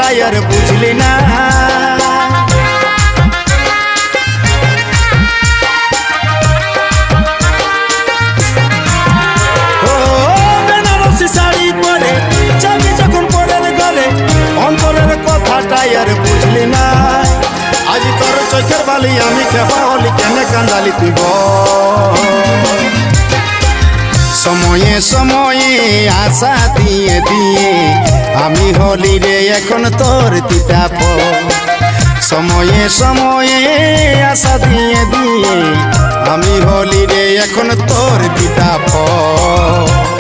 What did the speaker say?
কথাটাই আর বুঝলি না। ও বেনারসি শাড়ি পরে যাবি যখন পরের ঘরে, অন্তরের কথাটাই আর বুঝলি না। আজ তোর চোখের বালি আমি খেপা হলি, কেন কান্দালি তুই বল? সময়ে সময়ে আশা দিয়ে দিয়ে আমি হলি রে এখন তোর তিতা ফল। সময়ে সময়ে আশা দিয়ে দিয়ে আমি হলি রে এখন তোর তিতা ফল।